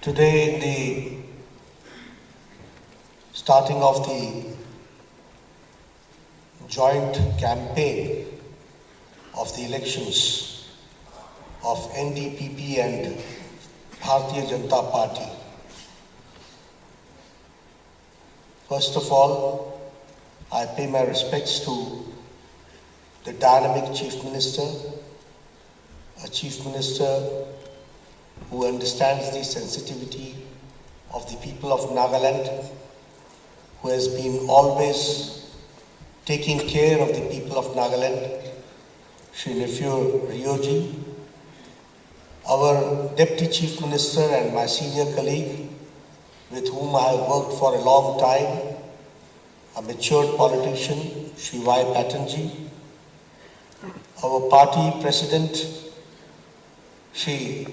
Today, in the starting of the joint campaign of the elections of NDPP and Bharatiya Janata Party, first of all, I pay my respects to the dynamic Chief Minister, a Chief Minister who understands the sensitivity of the people of Nagaland, who has been always taking care of the people of Nagaland, Shri Nephew Rioji, our Deputy Chief Minister and my senior colleague, with whom I have worked for a long time, a matured politician, Shri Y. Patanji, our party president, Shri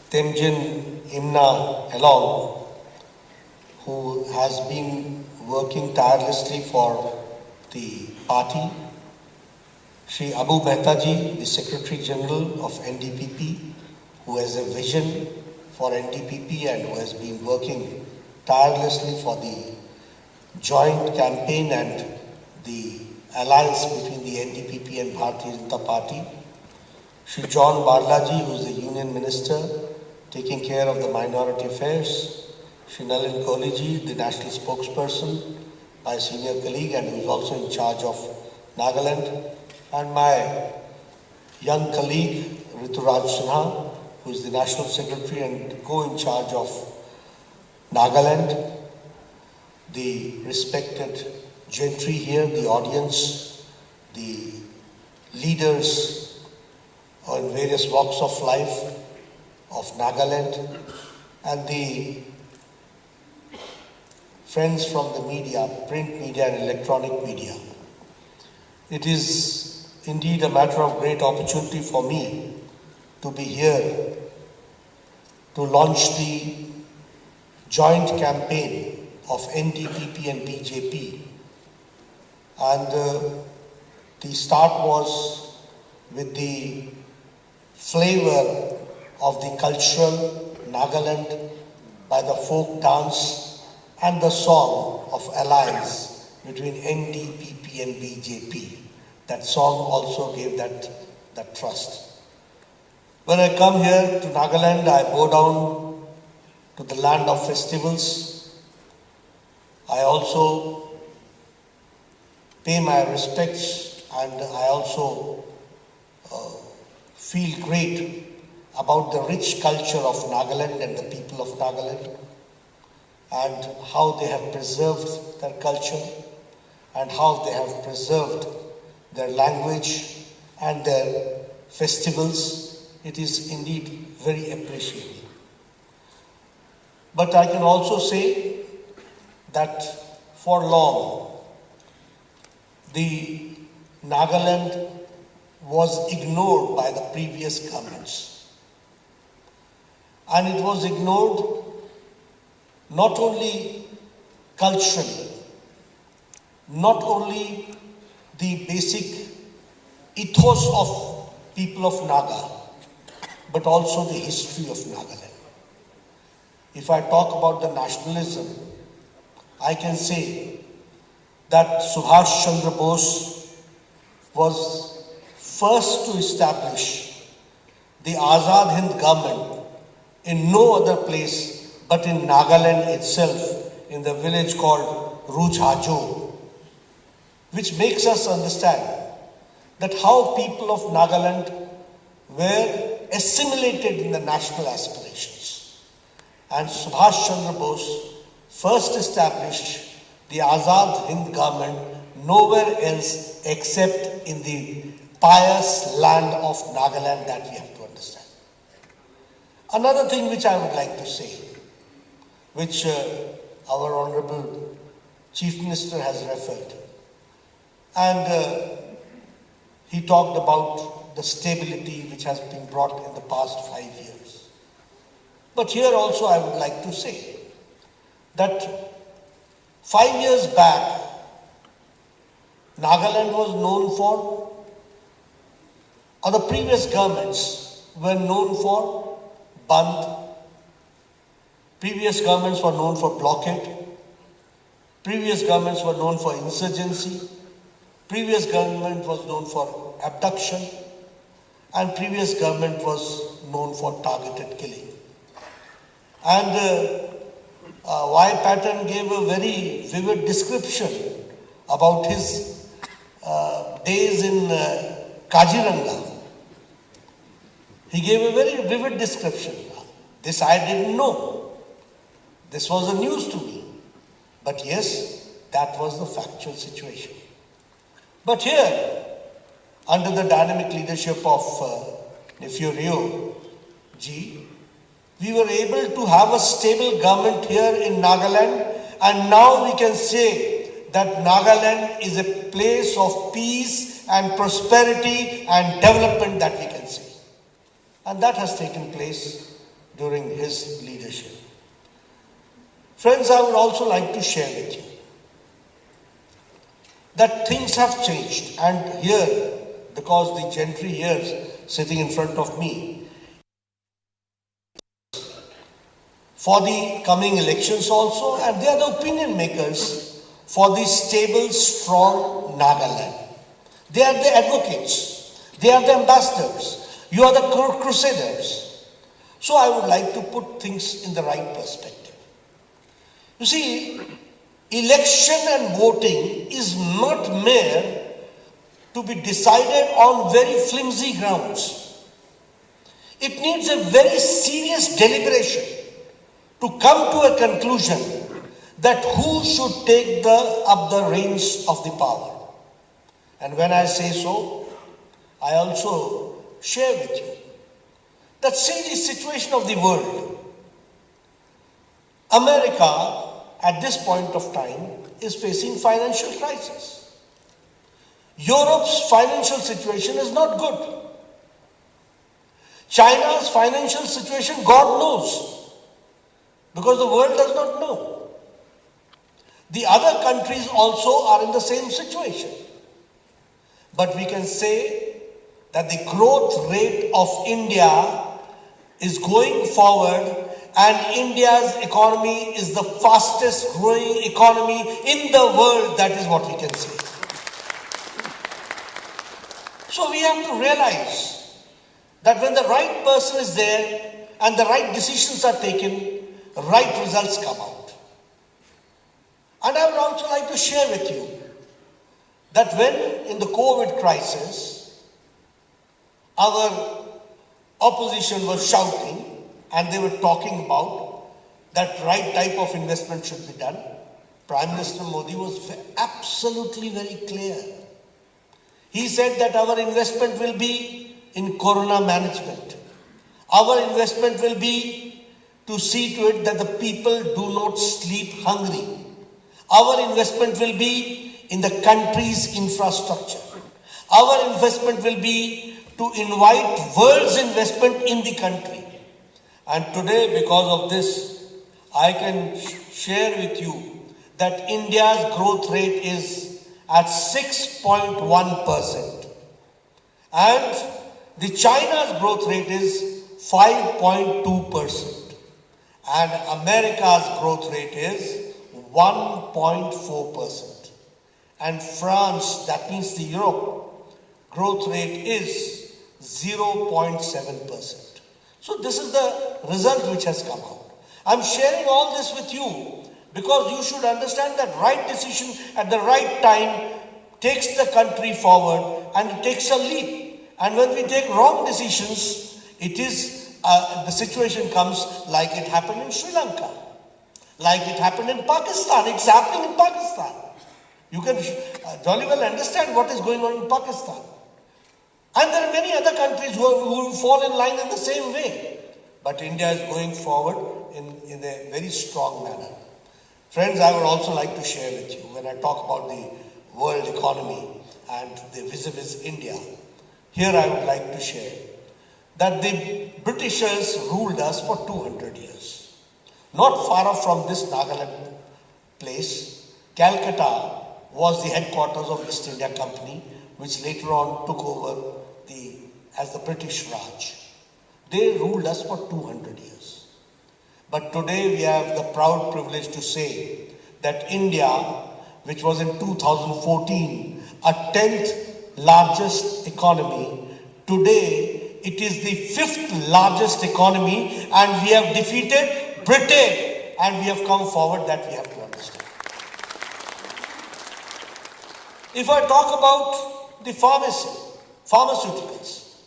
Temjin Imna Elong, who has been working tirelessly for the party, Shri Abu Mehtaji, the Secretary General of NDPP, who has a vision for NDPP and who has been working tirelessly for the joint campaign and the alliance between the NDPP and Bharatiya Janata Party, Shri John Barlaji, who is the Union Minister taking care of the minority affairs, Shri Nalin Kohli, the national spokesperson, my senior colleague and who is also in charge of Nagaland, and my young colleague Rituraj Sinha, who is the national secretary and co-in charge of Nagaland, the respected gentry here, the audience, the leaders in various walks of life of Nagaland, and the friends from the media, print media and electronic media. It is indeed a matter of great opportunity for me to be here to launch the joint campaign of NDPP and BJP. And the start was with the flavor of the cultural Nagaland by the folk dance and the song of alliance between NDPP and BJP. That song also gave that trust. When I come here to Nagaland, I bow down to the land of festivals. I also pay my respects and I also feel great about the rich culture of Nagaland and the people of Nagaland and how they have preserved their culture and how they have preserved their language and their festivals. It is indeed very appreciable. But I can also say that for long, the Nagaland was ignored by the previous governments. And it was ignored not only culturally, not only the basic ethos of people of Naga, but also the history of Nagaland. If I talk about the nationalism, I can say that Subhash Chandra Bose was first to establish the Azad Hind government in no other place but in Nagaland itself, in the village called Rujhajo, which makes us understand that how people of Nagaland were assimilated in the national aspirations. And Subhash Chandra Bose first established the Azad Hind government nowhere else except in the pious land of Nagaland that we have to understand. Another thing which I would like to say, which our Honorable Chief Minister has referred, and he talked about the stability which has been brought in the past 5 years. But here also I would like to say that 5 years back, Nagaland was known for, or the previous governments were known for Band, Previous governments were known for blockade. Previous governments were known for insurgency. Previous government was known for abduction. And previous government was known for targeted killing. And Y. Patton gave a very vivid description about his days in Kaziranga. He gave a very vivid description. This I didn't know. This was the news to me. But yes, that was the factual situation. But here, under the dynamic leadership of Nefurio ji, we were able to have a stable government here in Nagaland, and now we can say that Nagaland is a place of peace and prosperity and development that we can see. And that has taken place during his leadership. Friends, I would also like to share with you that things have changed. And here, because the gentry here sitting in front of me, for the coming elections also, and they are the opinion makers for the stable, strong Nagaland. They are the advocates. They are the ambassadors. You are the crusaders. So I would like to put things in the right perspective. You see, election and voting is not mere to be decided on very flimsy grounds. It needs a very serious deliberation to come to a conclusion that who should take up the reins of the power. And when I say so, I also share with you that see the situation of the world. America at this point of time is facing financial crisis. Europe's financial situation is not good. China's financial situation, God knows, because the world does not know. The other countries also are in the same situation. But we can say that the growth rate of India is going forward, and India's economy is the fastest growing economy in the world. That is what we can say. So we have to realize that when the right person is there and the right decisions are taken, right results come out. And I would also like to share with you that when in the COVID crisis, our opposition was shouting and they were talking about that right type of investment should be done, Prime Minister Modi was absolutely very clear. He said that our investment will be in corona management. Our investment will be to see to it that the people do not sleep hungry. Our investment will be in the country's infrastructure. Our investment will be to invite world's investment in the country. And today, because of this, I can share with you that India's growth rate is at 6.1%. And the China's growth rate is 5.2%. And America's growth rate is 1.4%. And France, that means the Europe, growth rate is 0.7%. So this is the result which has come out. I'm sharing all this with you because you should understand that right decision at the right time takes the country forward and it takes a leap. And when we take wrong decisions, it is the situation comes like it happened in Sri Lanka, like it happened in Pakistan. It's happening in Pakistan. You can jolly well understand what is going on in Pakistan. And there are many other countries who will fall in line in the same way. But India is going forward in a very strong manner. Friends, I would also like to share with you, when I talk about the world economy and the vis-a-vis India, here I would like to share that the Britishers ruled us for 200 years. Not far off from this Nagaland place, Calcutta was the headquarters of East India Company, which later on took over as the British Raj. They ruled us for 200 years. But today we have the proud privilege to say that India, which was in 2014 a 10th largest economy, today it is the 5th largest economy, and we have defeated Britain, and we have come forward. That we have to understand. If I talk about the pharmaceuticals,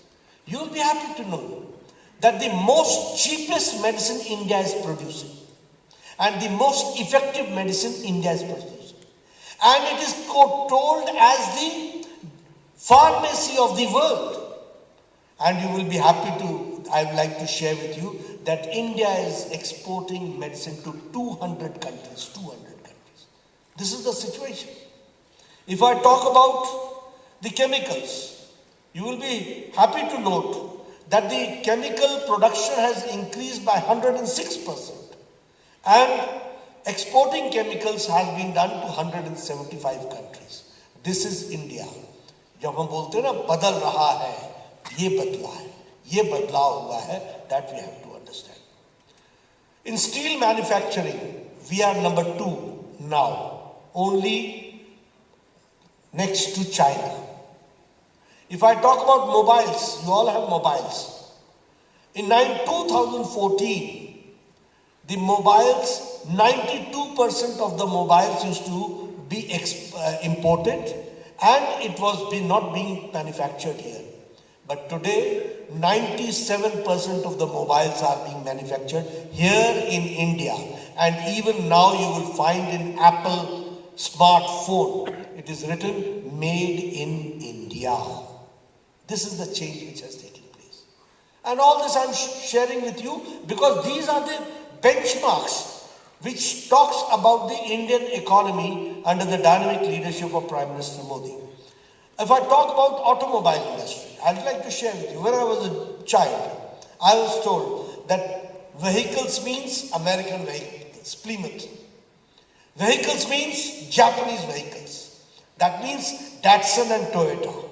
you will be happy to know that the most cheapest medicine India is producing and the most effective medicine India is producing. And it is told as the pharmacy of the world. And you will be happy to, I would like to share with you that India is exporting medicine to 200 countries. 200 countries. This is the situation. If I talk about the chemicals, you will be happy to note that the chemical production has increased by 106%, and exporting chemicals has been done to 175 countries. This is India. जब हम बोलते हैं ना बदल रहा है, ये बदला है, ये बदलाव हुआ है, that we have to understand. In steel manufacturing, we are number 2 now, only next to China. If I talk about mobiles, you all have mobiles. In 2014, the mobiles, 92% of the mobiles used to be imported, and it was not being manufactured here. But today, 97% of the mobiles are being manufactured here in India. And even now you will find in Apple smartphone, it is written made in India. This is the change which has taken place. And all this I'm sharing with you because these are the benchmarks which talks about the Indian economy under the dynamic leadership of Prime Minister Modi. If I talk about automobile industry, I'd like to share with you. When I was a child, I was told that vehicles means American vehicles, Plymouth. Vehicles means Japanese vehicles. That means Datsun and Toyota.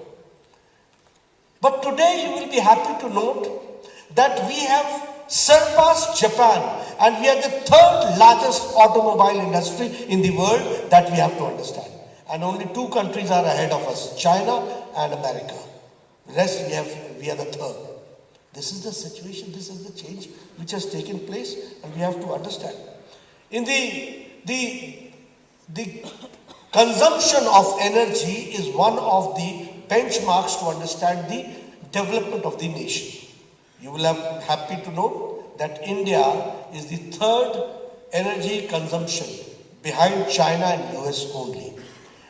But today you will be happy to note that we have surpassed Japan, and we are the 3rd largest automobile industry in the world. That we have to understand. And only 2 countries are ahead of us, China and America. The rest we are the 3rd. This is the situation, this is the change which has taken place, and we have to understand. In the consumption of energy is one of the benchmarks to understand the development of the nation. You will have happy to know that India is the 3rd energy consumption behind China and US only.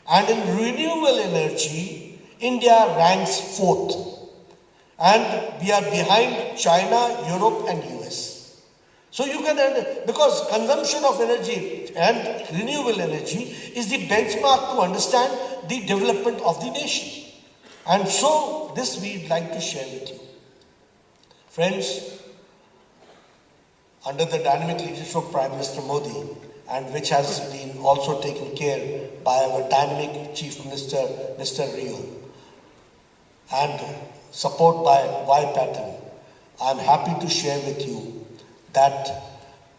And in renewable energy, India ranks 4th. And we are behind China, Europe and US. So you can, because consumption of energy and renewable energy is the benchmark to understand the development of the nation. And so this we'd like to share with you. Friends, under the dynamic leadership of Prime Minister Modi, and which has been also taken care by our dynamic Chief Minister, Mr. Rio, and support by Y Patten, I am happy to share with you that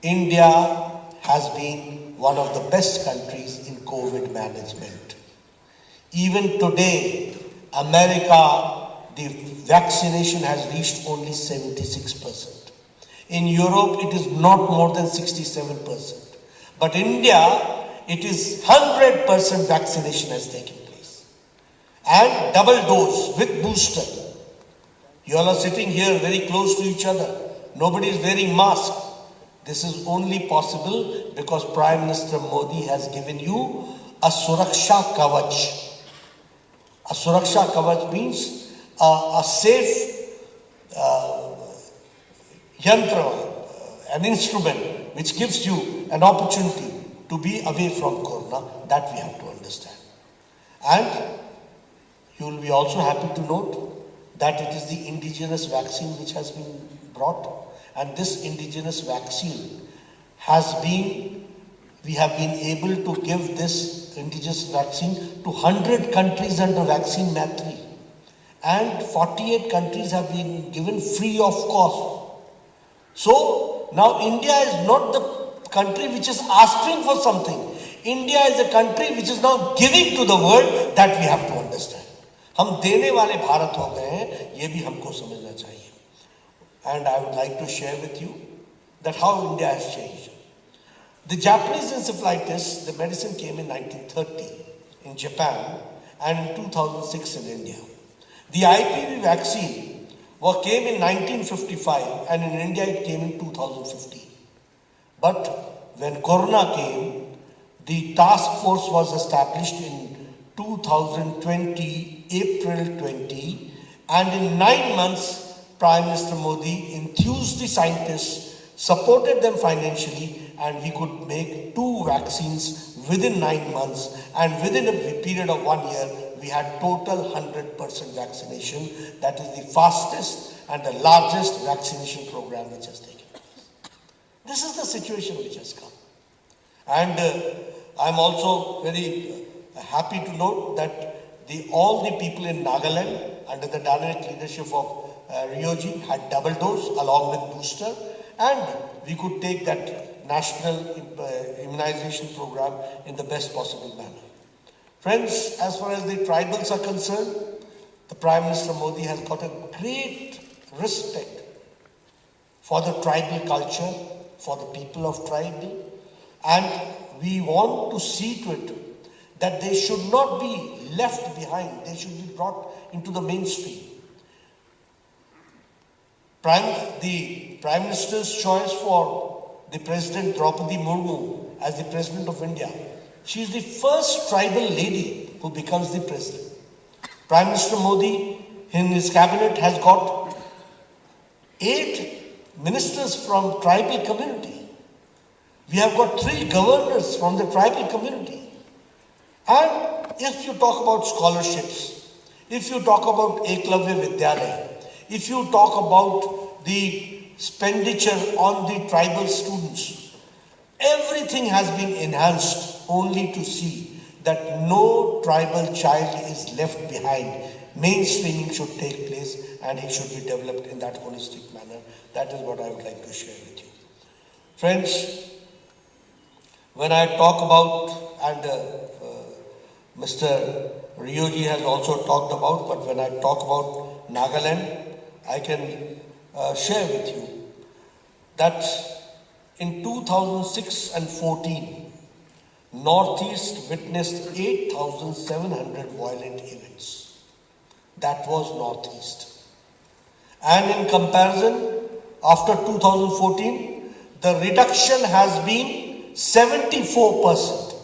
India has been one of the best countries in COVID management. Even today, America, the vaccination has reached only 76%. In Europe, it is not more than 67%. But India, it is 100% vaccination has taken place. And double dose with booster. You all are sitting here very close to each other. Nobody is wearing mask. This is only possible because Prime Minister Modi has given you a Suraksha Kavach. A Suraksha Kavach means a safe yantra, an instrument which gives you an opportunity to be away from Corona. That we have to understand. And you will be also happy to note that it is the indigenous vaccine which has been brought. And this indigenous vaccine has been, we have been able to give this indigenous vaccine to 100 countries under Vaccine Matri. And 48 countries have been given free of cost. So, now India is not the country which is asking for something. India is a country which is now giving to the world. That we have to understand. हम देने वाले भारत हो गए हैं, ये भी हमको समझना चाहिए. And I would like to share with you that how India has changed. The Japanese encephalitis, the medicine came in 1930 in Japan and in 2006 in India. The IPV vaccine came in 1955 and in India it came in 2015. But when Corona came, the task force was established in 2020, April 20, and in 9 months, Prime Minister Modi enthused the scientists, supported them financially, and we could make 2 vaccines within 9 months, and within a period of 1 year, we had total 100% vaccination. That is the fastest and the largest vaccination program which has taken place. This is the situation which has come. And I'm also very happy to note that all the people in Nagaland, under the dynamic leadership of Ryoji, had double dose along with booster, and we could take that national immunization program in the best possible manner. Friends, as far as the tribals are concerned, the Prime Minister Modi has got a great respect for the tribal culture, for the people of tribal, and we want to see to it that they should not be left behind. They should be brought into the mainstream. The Prime Minister's choice for the President Draupadi Murmu as the President of India. She is the first tribal lady who becomes the President. Prime Minister Modi in his cabinet has got 8 ministers from tribal community. We have got 3 governors from the tribal community. And if you talk about scholarships, if you talk about Eklavya Vidyalaya, if you talk about the expenditure on the tribal students, everything has been enhanced only to see that no tribal child is left behind. Mainstreaming should take place and he should be developed in that holistic manner. That is what I would like to share with you. Friends, when I talk about, and Mr. Ryoji has also talked about, but when I talk about Nagaland, I can share with you that in 2006 and 14, Northeast witnessed 8,700 violent events. That was Northeast. And in comparison, after 2014, the reduction has been 74%.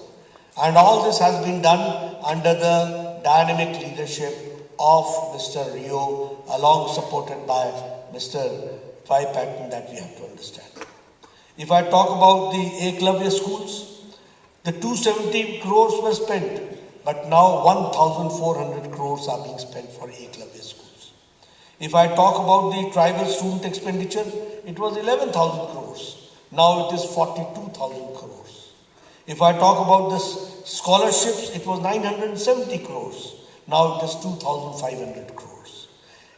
And all this has been done under the dynamic leadership of Mr. Rio, along supported by Mr. Vai Patton, that we have to understand. If I talk about the Eklavya schools, the 270 crores were spent, but now 1,400 crores are being spent for Eklavya schools. If I talk about the tribal student expenditure, it was 11,000 crores. Now it is 42,000 crores. If I talk about the scholarships, it was 970 crores. Now it is 2,500 crores.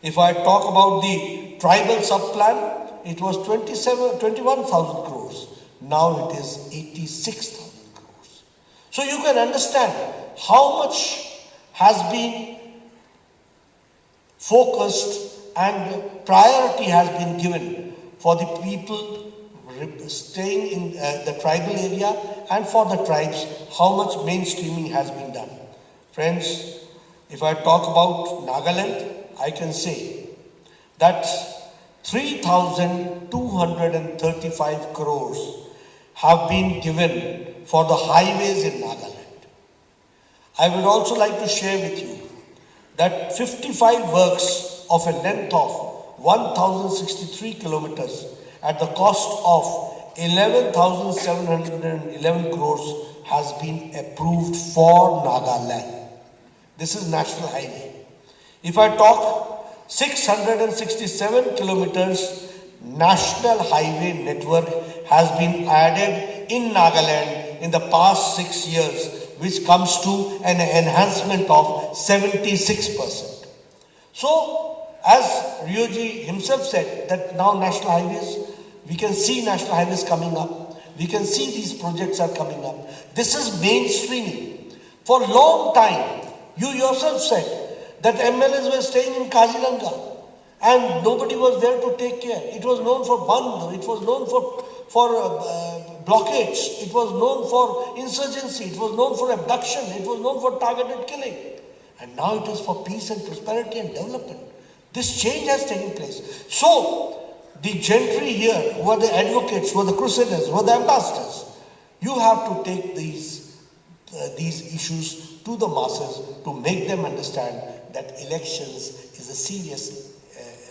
If I talk about the tribal sub-plan, it was 21,000 crores. Now it is 86,000 crores. So you can understand how much has been focused and priority has been given for the people staying in the tribal area and for the tribes, how much mainstreaming has been done. Friends, if I talk about Nagaland, I can say that 3,235 crores have been given for the highways in Nagaland. I would also like to share with you that 55 works of a length of 1,063 kilometers at the cost of 11,711 crores has been approved for Nagaland. This is National Highway. If I talk 667 kilometers National Highway network has been added in Nagaland in the past 6 years, which comes to an enhancement of 76%. So, as Ryoji himself said, that now national highways We can see national highways coming up. We can see these projects are coming up. This is mainstreaming. For a long time, you yourself said that MLAs were staying in Kaziranga and nobody was there to take care. It was known for Bandh, it was known for blockades, it was known for insurgency, it was known for abduction, it was known for targeted killing. And now it is for peace and prosperity and development. This change has taken place. So, the gentry here, who are the advocates, who are the crusaders, who are the ambassadors, you have to take these issues to the masses to make them understand that elections is a serious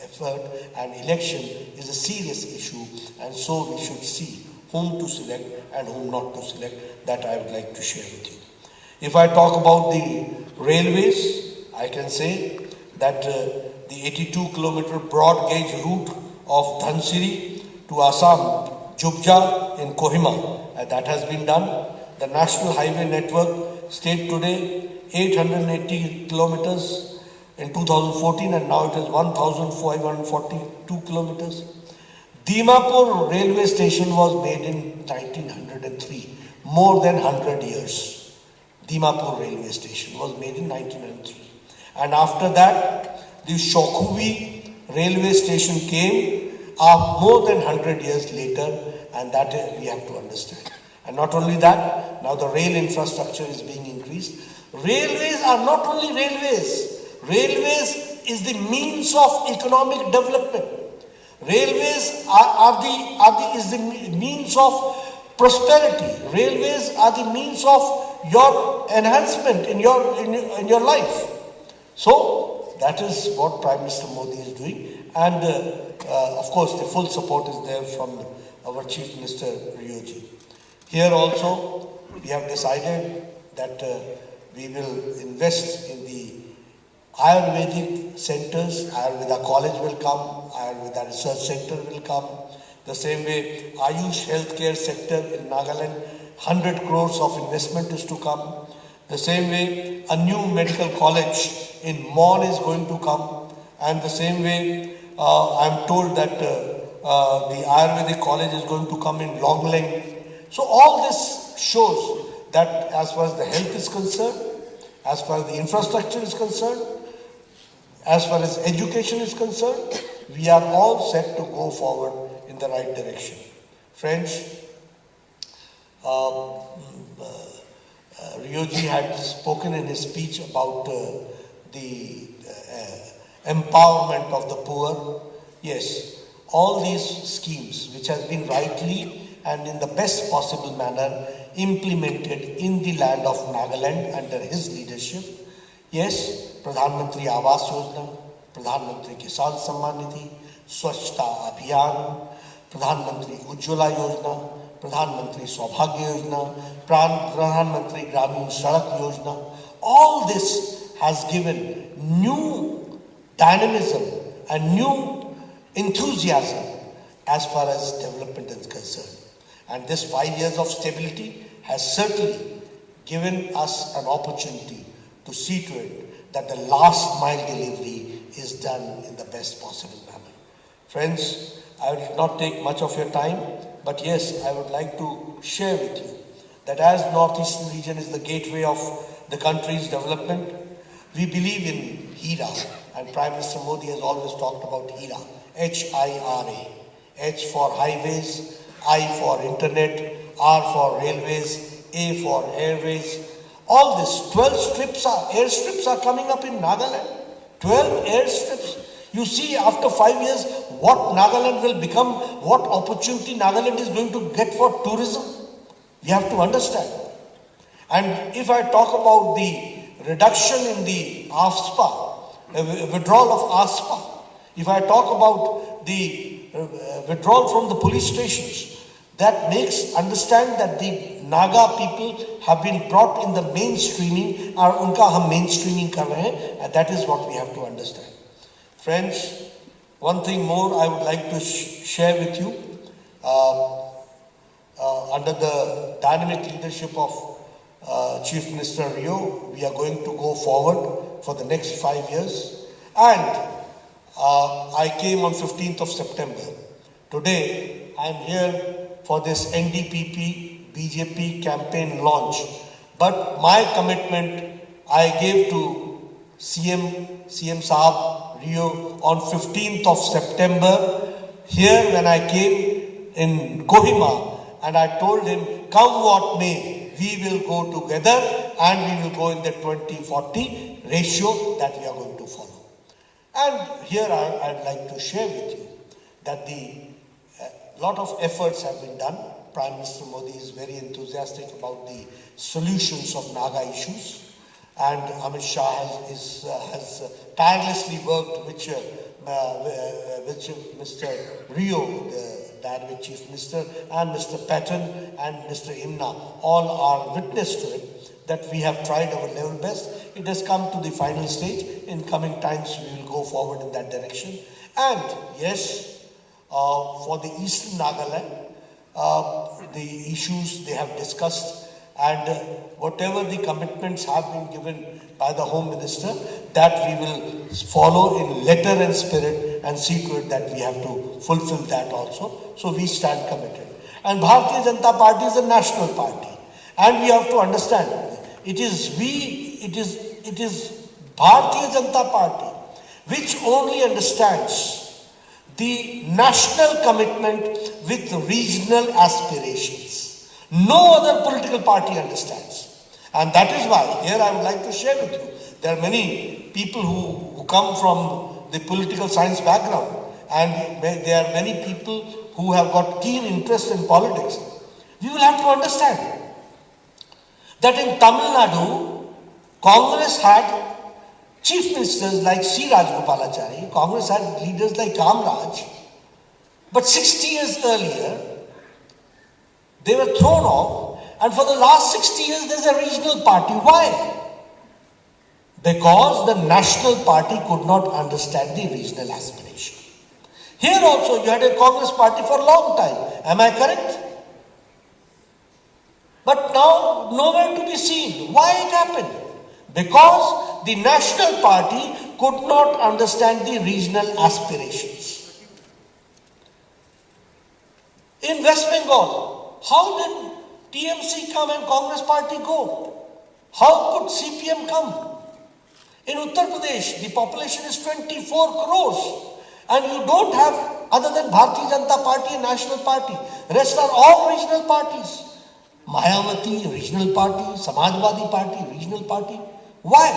effort and election is a serious issue, and so we should see whom to select and whom not to select. That I would like to share with you. If I talk about the railways, I can say that the 82-kilometer broad gauge route of Dhansiri to Assam, Jubja in Kohima, that has been done. The national highway network state today 880 kilometers in 2014 and now it is 1,542 kilometers. Dimapur railway station was made in 1903, more than 100 years. Dimapur railway station was made in 1903. And after that, the Shokhuvi railway station came more than 100 years later, and that we have to understand. And not only that, now the rail infrastructure is being increased. Railways are not only railways. Railways is the means of economic development. Railways is the means of prosperity. Railways are the means of your enhancement in your life. So that is what Prime Minister Modi is doing, and of course the full support is there from our Chief Minister Rioji. Here also we have decided that we will invest in the Ayurvedic centers. Ayurveda college will come, Ayurveda research center will come. The same way Ayush healthcare sector in Nagaland, 100 crores of investment is to come. The same way a new medical college in Mon is going to come, and the same way I am told that the Ayurvedic college is going to come in Longlang. So all this shows that as far as the health is concerned, as far as the infrastructure is concerned, as far as education is concerned, we are all set to go forward in the right direction. Friends, Rioji had spoken in his speech about the empowerment of the poor. Yes, all these schemes which have been rightly and in the best possible manner implemented in the land of Nagaland under his leadership. Yes, Pradhan Mantri Awas Yojana, Pradhan Mantri Kisan Samman Nidhi, Swachhta Abhiyan, Pradhan Mantri Ujjwala Yojana, Pradhan Mantri Saubhagya Yojana, Pradhan Mantri Gramin Sadak Yojana. All this has given new dynamism and new enthusiasm as far as development is concerned. And this 5 years of stability has certainly given us an opportunity to see to it that the last mile delivery is done in the best possible manner. Friends, I will not take much of your time, but yes, I would like to share with you that as Northeastern region is the gateway of the country's development, we believe in HIRA, and Prime Minister Modi has always talked about HIRA, H-I-R-A. H for highways, I for internet, R for railways, A for airways. All this, 12 airstrips are coming up in Nagaland. 12 airstrips. You see, after 5 years, what Nagaland will become, what opportunity Nagaland is going to get for tourism. We have to understand. And if I talk about the reduction in the AFSPA, withdrawal of AFSPA, if I talk about the withdrawal from the police stations, that makes understand that the Naga people have been brought in the mainstreaming, और उनका हम mainstreaming कर रहे हैं, and that is what we have to understand. Friends, one thing more I would like to share with you. Under the dynamic leadership of Chief Minister Rio, we are going to go forward for the next 5 years. And I came on 15th of September. Today, I am here for this NDPP BJP campaign launch. But my commitment I gave to CM Saab Rio on 15th of September here when I came in Kohima, and I told him, come what may, we will go together and we will go in the 20-40 ratio that we are going to follow. And here I'd like to share with you that a lot of efforts have been done. Prime Minister Modi is very enthusiastic about the solutions of Naga issues, and Amit Shah has tirelessly worked with Mr. Rio, the Dynamic Chief Minister, and Mr. Patton and Mr. Imna. All are witness to it that we have tried our level best. It has come to the final stage. In coming times, we will go forward in that direction. And yes, for the Eastern Nagaland, the issues they have discussed, and whatever the commitments have been given by the Home Minister, that we will follow in letter and spirit and see to it that we have to fulfill that also. So we stand committed. And Bharatiya Janata Party is a national party, and we have to understand it is Bharatiya Janata Party which only understands the national commitment with regional aspirations. No other political party understands. And that is why, here I would like to share with you, there are many people who come from the political science background, and there are many people who have got keen interest in politics. We will have to understand that in Tamil Nadu, Congress had chief ministers like C. Rajagopalachari, Congress had leaders like Kamraj, but 60 years earlier, they were thrown off, and for the last 60 years, there's a regional party. Why? Because the national party could not understand the regional aspiration. Here also, you had a Congress party for a long time. Am I correct? But now, nowhere to be seen. Why it happened? Because the national party could not understand the regional aspirations. In West Bengal, how did TMC come and Congress party go? How could CPM come? In Uttar Pradesh, the population is 24 crores. And you don't have, other than Bharatiya Janata Party and National Party, rest are all regional parties. Mayawati, regional party. Samajwadi Party, regional party. Why?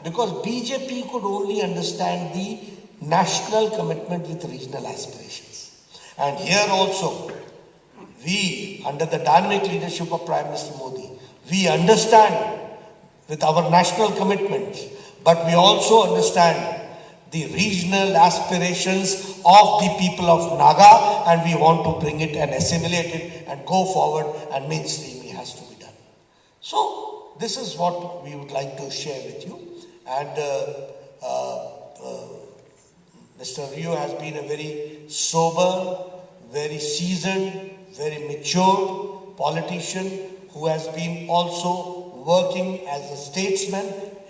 Because BJP could only understand the national commitment with regional aspirations. And here also, we, under the dynamic leadership of Prime Minister Modi, we understand with our national commitments, but we also understand the regional aspirations of the people of Naga, and we want to bring it and assimilate it and go forward, and mainstreaming has to be done. So, this is what we would like to share with you. And Mr. Rio has been a very sober, very seasoned, very mature politician who has been also working as a statesman,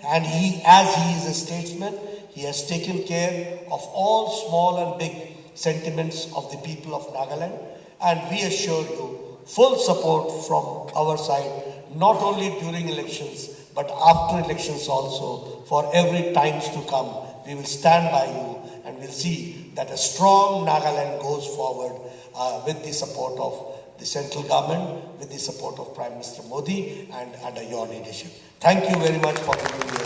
and as he is a statesman, he has taken care of all small and big sentiments of the people of Nagaland, and we assure you full support from our side, not only during elections, but after elections also. For every times to come, we will stand by you, and we'll see that a strong Nagaland goes forward with the support of the central government, with the support of Prime Minister Modi, and under your leadership. Thank you very much for giving me